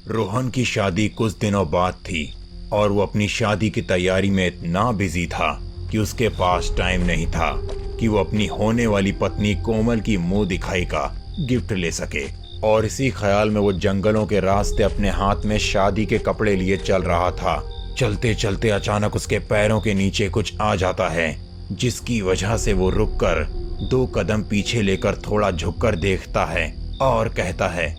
रोहन की शादी कुछ दिनों बाद थी और वो अपनी शादी की तैयारी में इतना बिजी था कि उसके पास टाइम नहीं था कि वो अपनी होने वाली पत्नी कोमल की मुंह दिखाई का गिफ्ट ले सके। और इसी ख्याल में वो जंगलों के रास्ते अपने हाथ में शादी के कपड़े लिए चल रहा था। चलते चलते अचानक उसके पैरों के नीचे कुछ आ जाता है, जिसकी वजह से वो रुककर 2 कदम पीछे लेकर थोड़ा झुककर देखता है और कहता है,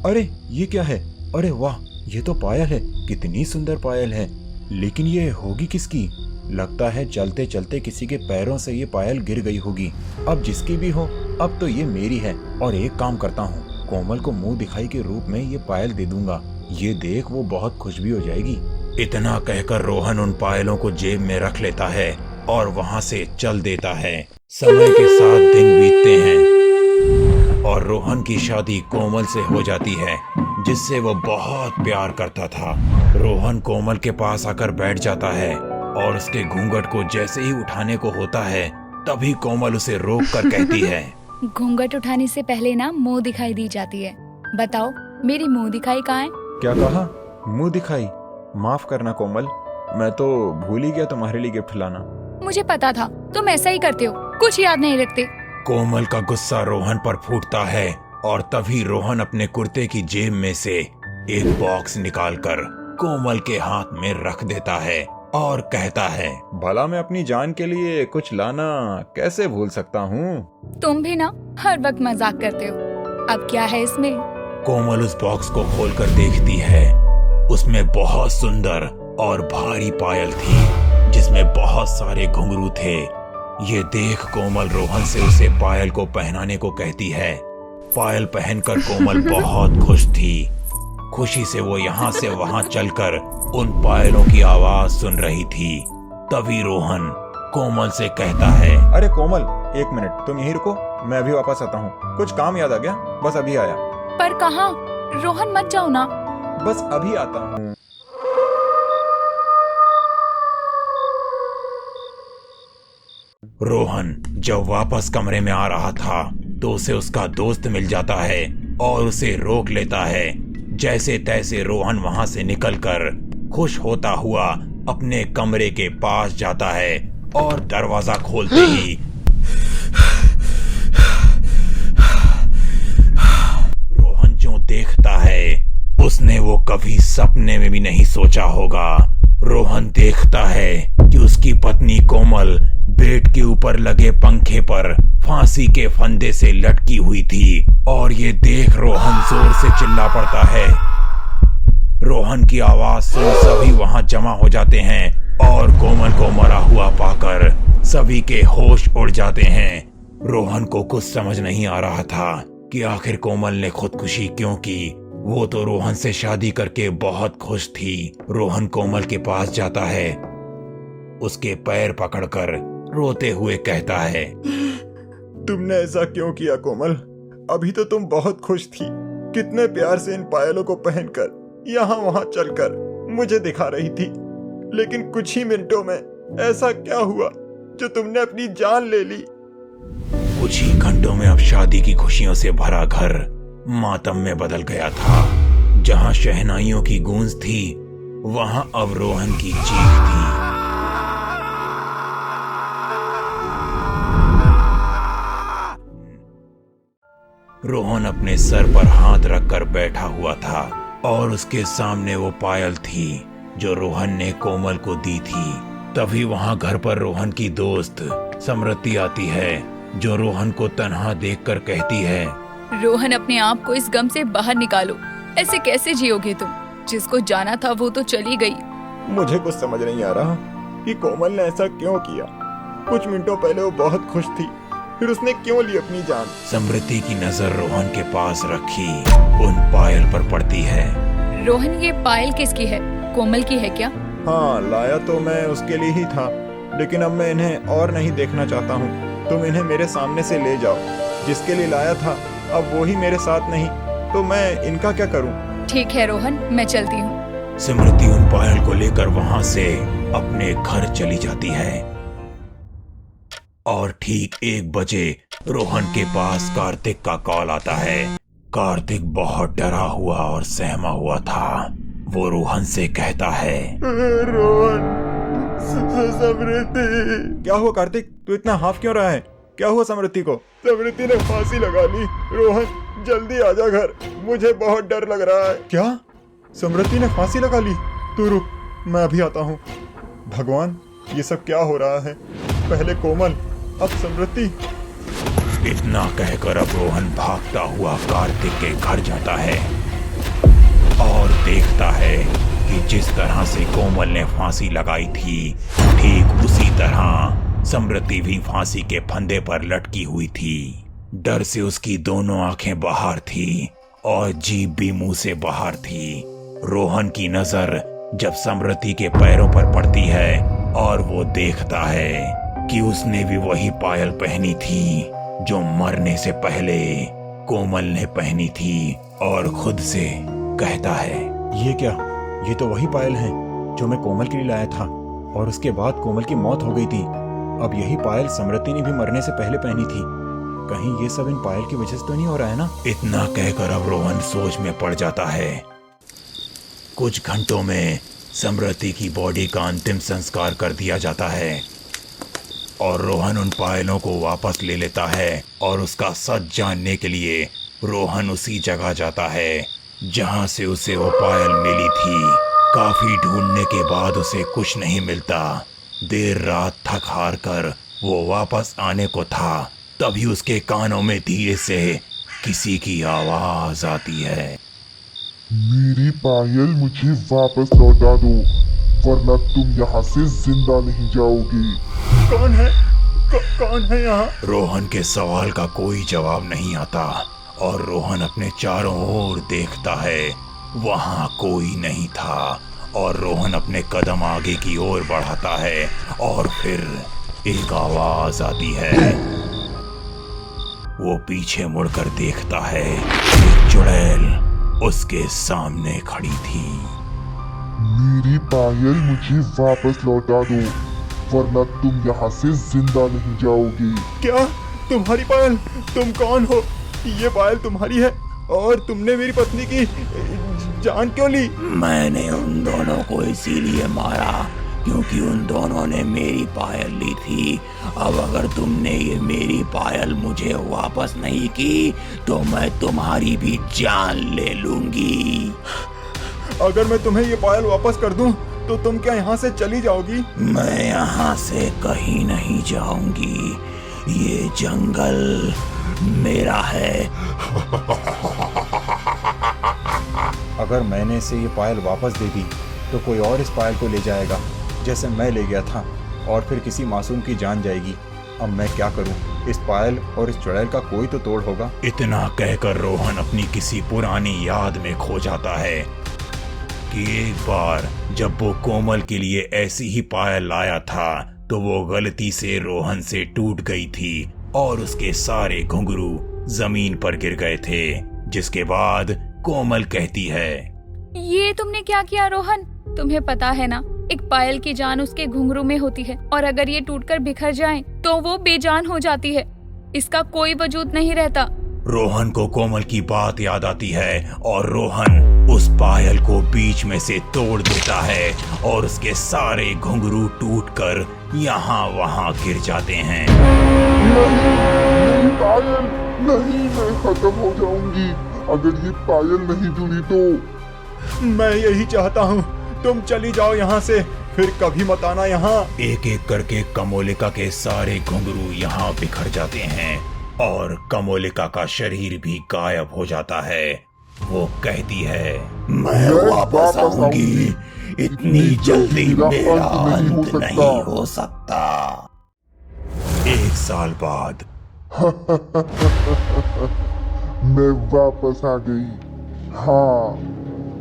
अरे ये क्या है? अरे वाह, ये तो पायल है। कितनी सुंदर पायल है, लेकिन ये होगी किसकी? लगता है चलते चलते किसी के पैरों से ये पायल गिर गई होगी। अब जिसकी भी हो, अब तो ये मेरी है। और एक काम करता हूँ, कोमल को मुंह दिखाई के रूप में ये पायल दे दूंगा। ये देख, वो बहुत खुश भी हो जाएगी। इतना कहकर रोहन उन पायलों को जेब में रख लेता है और वहां से चल देता है। समय के साथ दिन बीतते हैं और रोहन की शादी कोमल से हो जाती है, जिससे वो बहुत प्यार करता था। रोहन कोमल के पास आकर बैठ जाता है और उसके घूंघट को जैसे ही उठाने को होता है, तभी कोमल उसे रोक कर कहती है, घूंघट उठाने से पहले ना मुंह दिखाई दी जाती है। बताओ, मेरी मुंह दिखाई कहाँ है? क्या कहा? मुंह दिखाई? माफ करना कोमल, मैं तो भूल ही गया तुम्हारे लिए गिफ्ट लाना। मुझे पता था तुम ऐसा ही करते हो, कुछ याद नहीं रखते। कोमल का गुस्सा रोहन पर फूटता है और तभी रोहन अपने कुर्ते की जेब में से एक बॉक्स निकालकर कोमल के हाथ में रख देता है और कहता है, भला मैं अपनी जान के लिए कुछ लाना कैसे भूल सकता हूँ? तुम भी ना हर वक्त मजाक करते हो। अब क्या है इसमें? कोमल उस बॉक्स को खोलकर देखती है। उसमें बहुत सुंदर और भारी पायल थी, जिसमें बहुत सारे घुंघरू थे। ये देख कोमल रोहन से उसे पायल को पहनाने को कहती है। पायल पहनकर कोमल बहुत खुश थी। खुशी से वो यहाँ से वहाँ चलकर उन पायलों की आवाज सुन रही थी। तभी रोहन कोमल से कहता है, अरे कोमल, 1 मिनट तुम यहीं रुको, मैं अभी वापस आता हूँ। कुछ काम याद आ गया, बस अभी आया। पर कहाँ? रोहन मत जाओ ना। बस अभी आता हूँ। रोहन जब वापस कमरे में आ रहा था तो उसे उसका दोस्त मिल जाता है और उसे रोक लेता है। जैसे तैसे रोहन वहां से निकलकर खुश होता हुआ अपने कमरे के पास जाता है और दरवाजा खोलते ही रोहन जो देखता है उसने वो कभी सपने में भी नहीं सोचा होगा। रोहन देखता है कि उसकी पत्नी कोमल बेड के ऊपर लगे पंखे पर फांसी के फंदे से लटकी हुई थी और ये देख रोहन जोर से चिल्ला पड़ता है। रोहन की आवाज सुन सभी वहां जमा हो जाते हैं और कोमल को मरा हुआ पाकर सभी के होश उड़ जाते हैं। रोहन को कुछ समझ नहीं आ रहा था कि आखिर कोमल ने खुदकुशी क्यों की। वो तो रोहन से शादी करके बहुत खुश थी। रोहन कोमल के पास जाता है, उसके पैर पकड़कर रोते हुए कहता है, तुमने ऐसा क्यों किया कोमल? अभी तो तुम बहुत खुश थी, कितने प्यार से इन पायलों को पहनकर यहाँ वहाँ चलकर मुझे दिखा रही थी। लेकिन कुछ ही मिनटों में ऐसा क्या हुआ जो तुमने अपनी जान ले ली? कुछ ही घंटों में अब शादी की खुशियों से भरा घर मातम में बदल गया था। जहां शहनाइयों की गूंज थी, वहां अब रोहन की चीख थी। रोहन अपने सर पर हाथ रखकर बैठा हुआ था और उसके सामने वो पायल थी जो रोहन ने कोमल को दी थी। तभी वहां घर पर रोहन की दोस्त समृति आती है, जो रोहन को तन्हा देखकर कहती है, रोहन, अपने आप को इस गम से बाहर निकालो। ऐसे कैसे जियोगे तुम? जिसको जाना था वो तो चली गई। मुझे कुछ समझ नहीं आ रहा कि कोमल ने ऐसा क्यों किया। कुछ मिनटों पहले वो बहुत खुश थी, फिर उसने क्यों ली अपनी जान? समृति की नजर रोहन के पास रखी उन पायल पर पड़ती है। रोहन, ये पायल किसकी है? कोमल की है क्या? हाँ, लाया तो मैं उसके लिए ही था, लेकिन अब मैं इन्हें और नहीं देखना चाहता हूँ। तुम इन्हें मेरे सामने से ले जाओ। जिसके लिए लाया था अब वो ही मेरे साथ नहीं, तो मैं इनका क्या करूं? ठीक है रोहन, मैं चलती हूँ। समृति उन पायल को लेकर वहां से अपने घर चली जाती है और ठीक 1 बजे रोहन के पास कार्तिक का कॉल आता है। कार्तिक बहुत डरा हुआ और सहमा हुआ था। वो रोहन से कहता है, रोहन, समृद्धि। क्या हुआ कार्तिक, तू इतना हाफ क्यों रहा है? क्या हुआ समृद्धि को? समृद्धि ने फांसी लगा ली। रोहन जल्दी आजा घर, मुझे बहुत डर लग रहा है। क्या? समृद्धि ने फांसी लगा ली? तू रुक, मैं अभी आता हूँ। भगवान, ये सब क्या हो रहा है? पहले कोमल, अब समृद्धि। इतना कहकर अब रोहन भागता हुआ कार्तिक के घर जाता है और देखता है कि जिस तरह से कोमल ने फांसी लगाई थी, ठीक उसी तरह समृद्धि भी फांसी के फंदे पर लटकी हुई थी। डर से उसकी दोनों आंखें बाहर थी और जीभ भी मुंह से बाहर थी। रोहन की नजर जब समृद्धि के पैरों पर पड़ती है और वो देखता है कि उसने भी वही पायल पहनी थी जो मरने से पहले कोमल ने पहनी थी, और खुद से कहता है, ये क्या? ये तो वही पायल है जो मैं कोमल के लिए लाया था, और उसके बाद कोमल की मौत हो गई थी। अब यही पायल समृद्धि ने भी मरने से पहले पहनी थी। कहीं ये सब इन पायल की वजह से तो नहीं हो रहा है ना? इतना कहकर अब रोहन सोच में पड़ जाता है। कुछ घंटों में समृद्धि की बॉडी का अंतिम संस्कार कर दिया जाता है और रोहन उन पायलों को वापस ले लेता है, और उसका सच जानने के लिए रोहन उसी जगह जाता है जहां से उसे वो पायल मिली थी। काफी ढूंढने के बाद उसे कुछ नहीं मिलता। देर रात थक हार कर वो वापस आने को था, तभी उसके कानों में धीरे से किसी की आवाज आती है। मेरी पायल मुझे वापस लौटा दो, वरना तुम यहाँ से जिंदा नहीं जाओगी। कौन है? कौन है यहाँ? रोहन के सवाल का कोई जवाब नहीं आता और रोहन अपने चारों ओर देखता है। वहाँ कोई नहीं था और रोहन अपने कदम आगे की ओर बढ़ाता है और फिर एक आवाज आती है। वो पीछे मुड़कर देखता है, एक चुड़ैल उसके सामने खड़ी थी। मेरी पायल मुझे वापस लौटा दो, वरना तुम यहाँ से जिंदा नहीं जाओगी। क्या? तुम्हारी पायल? तुम कौन हो? ये पायल तुम्हारी है और तुमने मेरी पत्नी की जान क्यों ली? मैंने उन दोनों को इसीलिए मारा क्योंकि उन दोनों ने मेरी पायल ली थी। अब अगर तुमने ये मेरी पायल मुझे वापस नहीं की तो मैं तुम्हारी भी जान ले लूंगी। अगर मैं तुम्हें ये पायल वापस कर दूं तो तुम क्या यहाँ से चली जाओगी? मैं यहाँ से कहीं नहीं जाऊंगी। ये जंगल मेरा है। अगर मैंने इसे ये पायल वापस दे दी तो कोई और इस पायल को ले जाएगा, जैसे मैं ले गया था, और फिर किसी मासूम की जान जाएगी। अब मैं क्या करूं? इस पायल और इस चुड़ैल का कोई तो तोड़ होगा। इतना कहकर रोहन अपनी किसी पुरानी याद में खो जाता है कि एक बार जब वो कोमल के लिए ऐसी ही पायल लाया था तो वो गलती से रोहन से टूट गई थी और उसके सारे घुंघरू जमीन पर गिर गए थे। जिसके बाद कोमल कहती है, ये तुमने क्या किया रोहन? तुम्हें पता है ना, एक पायल की जान उसके घुंघरू में होती है और अगर ये टूटकर बिखर जाए तो वो बेजान हो जाती है। इसका कोई वजूद नहीं रहता। रोहन को कोमल की बात याद आती है और रोहन उस पायल को बीच में से तोड़ देता है और उसके सारे घुंघरू टूटकर यहाँ वहाँ गिर जाते हैं। मेरी पायल नहीं, मैं खत्म हो जाऊंगी अगर ये पायल नहीं जुड़ी तो। मैं यही चाहता हूँ, तुम चली जाओ यहाँ से, फिर कभी मत आना यहाँ। एक एक करके कमोलिका के सारे घुंघरू यहाँ बिखर जाते हैं और कमोलिका का शरीर भी गायब हो जाता है। वो कहती है, मैं वापस आऊंगी, इतनी जल्दी मेरा अंत नहीं हो सकता। एक साल बाद मैं वापस आ गई। हाँ,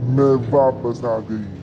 मैं वापस आ गई।